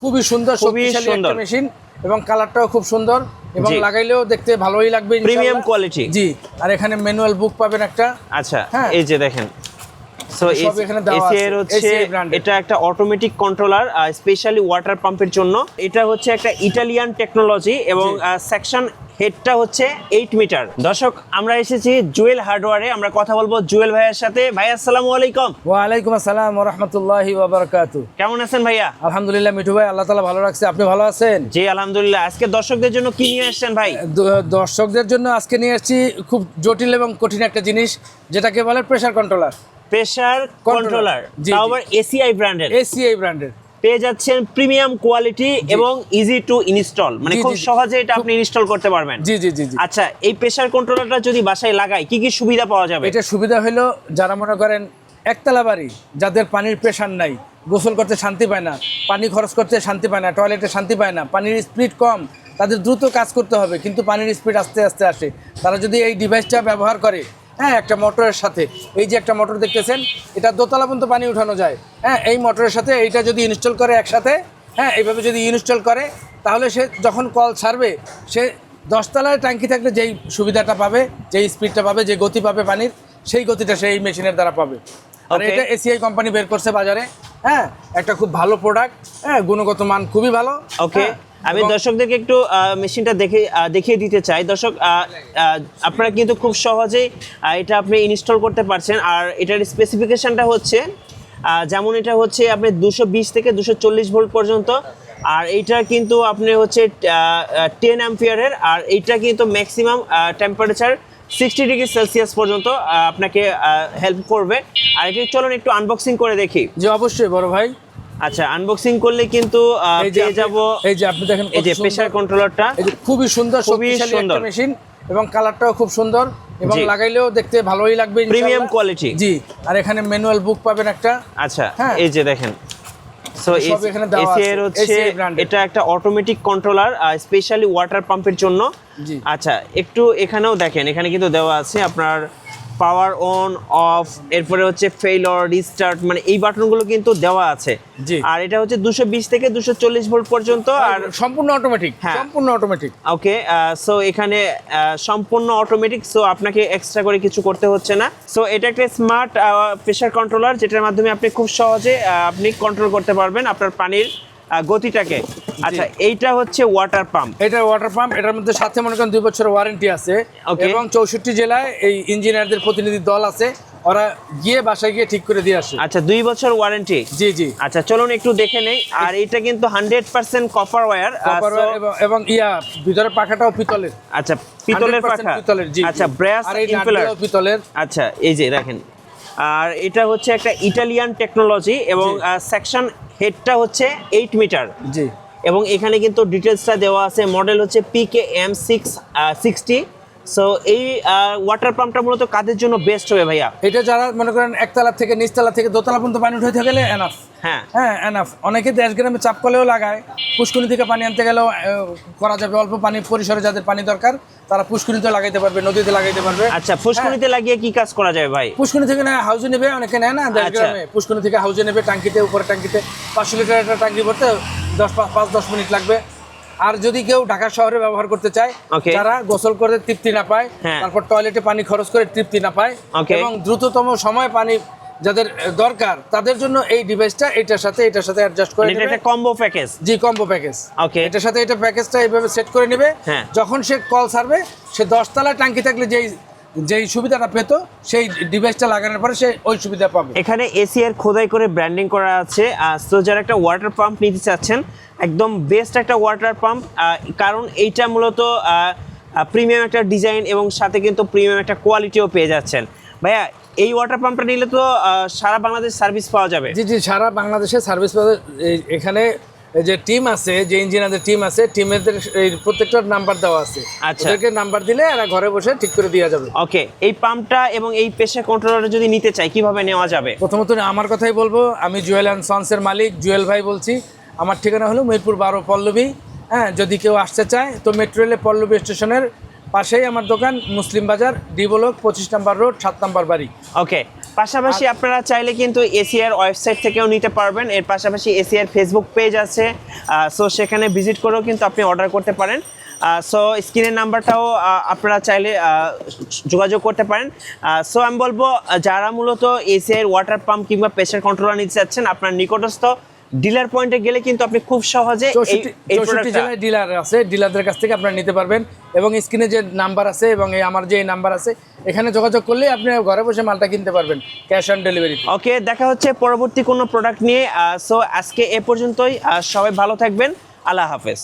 খুবই সুন্দর, শক্তিশালী একটা মেশিন এবং কালারটাও খুব সুন্দর এবং লাগাইলেও দেখতে ভালোই লাগবে, প্রিমিয়াম কোয়ালিটি। জি, আর এখানে ম্যানুয়াল বুক পাবেন একটা। আচ্ছা, এই যে দেখেন, সো এসিআর হচ্ছে এটা একটা অটোমেটিক কন্ট্রোলার, স্পেশালি ওয়াটার পাম্পের জন্য। এটা হচ্ছে একটা ইটালিয়ান টেকনোলজি এবং সেকশন হেডটা হচ্ছে 8 মিটার। দর্শক, আমরা এসেছি জুয়েল হার্ডওয়্যারে, আমরা কথা বলবো জুয়েল ভাইয়ের সাথে। ভাই আসসালামু আলাইকুম। ওয়া আলাইকুম আসসালাম ওয়া রাহমাতুল্লাহি ওয়া বারাকাতুহু। কেমন আছেন ভাইয়া? আলহামদুলিল্লাহ মিঠু ভাই, আল্লাহ তাআলা ভালো রাখছে, আপনি ভালো আছেন? জি আলহামদুলিল্লাহ। আজকে দর্শকদের জন্য কি নিয়ে আসছেন ভাই? দর্শকদের জন্য আজকে নিয়ে আসছি খুব জটিল এবং কঠিন একটা জিনিস, যেটাকে বলে প্রেসার কন্ট্রোলার। প্রেসার কন্ট্রোলার, তাও আবার এসিআই ব্র্যান্ডের। এসিআই ব্র্যান্ডের পেয়ে যাচ্ছেন প্রিমিয়াম কোয়ালিটি এবং ইজি টু ইনস্টল, মানে খুব সহজে এটা আপনি ইনস্টল করতে পারবেন। জি জি জি। আচ্ছা, এই প্রেসার কন্ট্রোলারটা যদি বাসায় লাগাই কি কি সুবিধা পাওয়া যাবে? এটা সুবিধা হলো, যারা মনে করেন একতলা বাড়ি, যাদের পানির প্রেসার নাই, গোসল করতে শান্তি পায় না, পানি খরচ করতে শান্তি পায় না, টয়লেটে শান্তি পায় না, পানির স্পিড কম, তাদের দ্রুত কাজ করতে হবে কিন্তু পানির স্পিড আস্তে আস্তে আসে, তারা যদি এই ডিভাইসটা ব্যবহার করে, হ্যাঁ, একটা মোটরের সাথে, এই যে একটা মোটর দেখতেছেন, এটা দোতলা পর্যন্ত পানি উঠানো যায়। হ্যাঁ, এই মোটরের সাথে এইটা যদি ইনস্টল করে একসাথে, হ্যাঁ, এইভাবে যদি ইনস্টল করে, তাহলে সে যখন কল ছাড়বে, সে 10 তলায় ট্যাঙ্কি থাকলে যেই সুবিধাটা পাবে, যেই স্পিডটা পাবে, যে গতি পাবে পানির, সেই গতিটা সেই মেশিনের দ্বারা পাবে। আর এটা এসিআই কোম্পানি বের করছে বাজারে। হ্যাঁ, একটা খুব ভালো প্রোডাক্ট, হ্যাঁ, গুণগত মান খুবই ভালো। ওকে, আমি দর্শকদেরকে একটু মেশিনটা দেখিয়ে দিতে চাই। দর্শক, আপনারা কিন্তু খুব সহজেই এটা আপনি ইনস্টল করতে পারছেন। আর এটার স্পেসিফিকেশনটা হচ্ছে যেমন এটা হচ্ছে আপনি 220 থেকে 240 ভোল্ট পর্যন্ত, আর এইটা কিন্তু আপনি হচ্ছে 10 অ্যাম্পিয়ারের, আর এইটা কিন্তু ম্যাক্সিমাম টেম্পারেচার 60 ডিগ্রি সেলসিয়াস পর্যন্ত আপনাকে হেল্প করবে। আর এটা চলুন একটু আনবক্সিং করে দেখি। জি অবশ্যই বড় ভাই। আচ্ছা, আনবক্সিং করলে কিন্তু পেয়ে যাব, এই যে আপনি দেখেন, এই যে প্রেসার কন্ট্রোলারটা, এই যে খুবই সুন্দর, শক্তিশালী একটা মেশিন এবং কালারটাও খুব সুন্দর এবং লাগাইলেও দেখতে ভালোই লাগবে, প্রিমিয়াম কোয়ালিটি। জি, আর এখানে ম্যানুয়াল বুক পাবেন একটা। আচ্ছা, এই যে দেখেন, সো এসিআর হচ্ছে এটা একটা অটোমেটিক কন্ট্রোলার, স্পেশালি ওয়াটার পাম্পের জন্য। আচ্ছা, একটু এখানেও দেখেন, এখানে কিন্তু দেওয়া আছে আপনার পাওয়ার অন অফ, এরপরে হচ্ছে ফেইলর, রিস্টার্ট, মানে এই বাটনগুলো কিন্তু দেওয়া আছে। আর এটা হচ্ছে 220 থেকে 240 ভোল্ট পর্যন্ত, আর সম্পূর্ণ অটোমেটিক। সম্পূর্ণ অটোমেটিক। ওকে, সো এখানে সম্পূর্ণ অটোমেটিক, সো আপনাকে এক্সট্রা করে কিছু করতে হচ্ছে না। সো এটা একটা স্মার্ট প্রেসার কন্ট্রোলার, যেটার মাধ্যমে আপনি খুব সহজে আপনি কন্ট্রোল করতে পারবেন আপনার পানির গতিটাকে। আচ্ছা, এইটা হচ্ছে ওয়াটার পাম্প। এটা ওয়াটার পাম্প, এটার মধ্যে সাথে মনে করেন 2 বছরের ওয়ারেন্টি আছে এবং 64 জেলায় এই ইঞ্জিনিয়ারদের প্রতিনিধি দল আছে, ওরা গিয়ে বাসায় গিয়ে ঠিক করে দিয়ে আসে। আচ্ছা, 2 বছর ওয়ারেন্টি। জি জি। আচ্ছা, চলুন একটু দেখে নেই। আর এটা কিন্তু 100% কপার ওয়্যার এবং ভিতরে পাখাটাও পিতলের। আচ্ছা, পিতলের পাখা। পিতলের, জি। আচ্ছা, ব্রাশ ইম্পেলার পিতলের। আচ্ছা, এই যে দেখেন, আর এটা হচ্ছে একটা ইটালিয়ান টেকনোলজি এবং সেকশন হেডটা হচ্ছে 8 মিটার। জি, এবং এখানে কিন্তু ডিটেলসটা দেওয়া আছে। মডেল হচ্ছে PKM660। সো এই ওয়াটার পাম্পটা মূলত কাদের জন্য বেস্ট হবে ভাইয়া? এটা যারা মনে করেন একতলা থেকে নিচতলা থেকে দোতলা পর্যন্ত পানি উঠাইতে গেলে এনাফ। হ্যাঁ, এনাফ। অনেকে 10 গ্রামে চাপ কলেও লাগায়, পুষ্কুনি থেকে পানি আনতে গেলেও করা যাবে। অল্প পানি পরিসরে যাদের পানি দরকার, তারা পুষ্কুনিতে লাগাইতে পারবে, নদীতে লাগাইতে পারবে। আচ্ছা, পুষ্কুনিতে লাগিয়ে কি কাজ করা যাবে ভাই? পুষ্কুনি থেকে না হাউজে নেবে, অনেকে নেয় না 10 গ্রামে, পুষ্কুনি থেকে হাউজে নেবে, টাঙ্কিতে, উপরে টাঙ্কিতে 500 লিটার একটা টাঙ্কি ভরতে 5-10 মিনিট লাগবে। আর যদি কেউ ঢাকা শহরে ব্যবহার করতে চায়, যারা গোসল করে তৃপ্তি না পায়, তারপর টয়লেটে পানি খরচ করে তৃপ্তি না পায় এবং দ্রুততম সময় পানি যাদের দরকার, তাদের জন্য এই ডিভাইসটা এটার সাথে অ্যাডজাস্ট করে নেবে। এটা কম্বো প্যাকেজ। জি, কম্বো প্যাকেজ। ওকে, এটার সাথে এটা প্যাকেজটা এইভাবে সেট করে নেবে। যখন সে কল ছাড়বে, সে 10 তলায় ট্যাঙ্কি থাকলে যেই সুবিধাটা পেতো, সেই ডিভাইসটা লাগানোর পরে সে ওই সুবিধা পাবে। এখানে এসিআর খোদাই করে ব্র্যান্ডিং করা আছে। তো যারা একটা ওয়াটার পাম্প নিতে চাচ্ছেন, একদম বেস্ট একটা ওয়াটার পাম্প, কারণ এইটা মূলত প্রিমিয়াম একটা ডিজাইন এবং সাথে কিন্তু প্রিমিয়াম একটা কোয়ালিটিও পেয়ে যাচ্ছেন। ভাইয়া, এই ওয়াটার পাম্পটা নিলে তো সারা বাংলাদেশ সার্ভিস পাওয়া যাবে? জি জি, সারা বাংলাদেশে সার্ভিস পাওয়া। এখানে যে টিম আছে, যে ইঞ্জিনিয়ারদের টিম আছে, টিমের প্রত্যেকটার নাম্বার দেওয়া আছে। ওদেরকে নাম্বার দিলে এরা ঘরে বসে ঠিক করে দেওয়া যাবে। ওকে, এই পাম্পটা এবং এই প্রেসার কন্ট্রোলারটা যদি নিতে চাই, কিভাবে নেওয়া যাবে? প্রথমত আমার কথাই বলবো, আমি জুয়েল অ্যান্ড সন্সের মালিক জুয়েল ভাই বলছি। আমার ঠিকানা হলো মিরপুর 12 পল্লবী। হ্যাঁ, যদি কেউ আসতে চায় তো মেট্রো রেলে পল্লবী স্টেশনের পাশেই আমার দোকান, মুসলিম বাজার, ডি ব্লক 25 নম্বর রোড, 7 নম্বর বাড়ি। ওকে, পাশাপাশি আপনারা চাইলে কিন্তু এসিআর ওয়েবসাইট থেকেও নিতে পারবেন। এর পাশাপাশি এসিআর ফেসবুক পেজ আছে, সো সেখানে ভিজিট করেও কিন্তু আপনি অর্ডার করতে পারেন। সো স্ক্রিনের নাম্বারটাও আপনারা চাইলে যোগাযোগ করতে পারেন। সো আমি বলবো যারা মূলত এসিআর ওয়াটার পাম্প কিংবা প্রেসার কন্ট্রোলার নিতে চাচ্ছেন, আপনার নিকটস্থ ডিলার পয়েন্টে গেলে কিন্তু আপনি খুব সহজে এই 64 জেলায় ডিলার আছে, ডিলারদের কাছ থেকে আপনারা নিতে পারবেন। এবং স্ক্রিনে যে নাম্বার আছে এবং আমার যে নাম্বার আছে, এখানে যোগাযোগ করলে আপনি ঘরে বসে মালটা কিনতে পারবেন ক্যাশ অন ডেলিভারি। ওকে, দেখা হচ্ছে পরবর্তী কোনো প্রোডাক্ট নিয়ে। সো আজকে এ পর্যন্তই, সবাই ভালো থাকবেন, আল্লাহ হাফেজ।